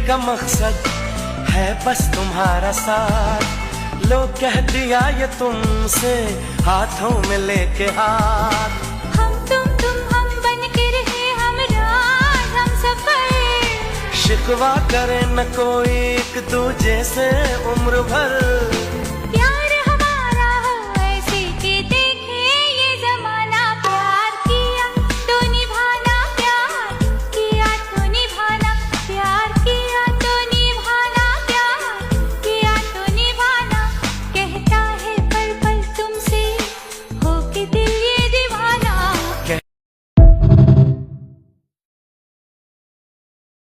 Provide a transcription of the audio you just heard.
का मकसद है बस तुम्हारा साथ। लो कह दिया ये तुमसे हाथों में लेके हाथ। हम बन के रहे हम राज हम सफर। शिकवा करे न कोई एक दूजे से उम्र भर।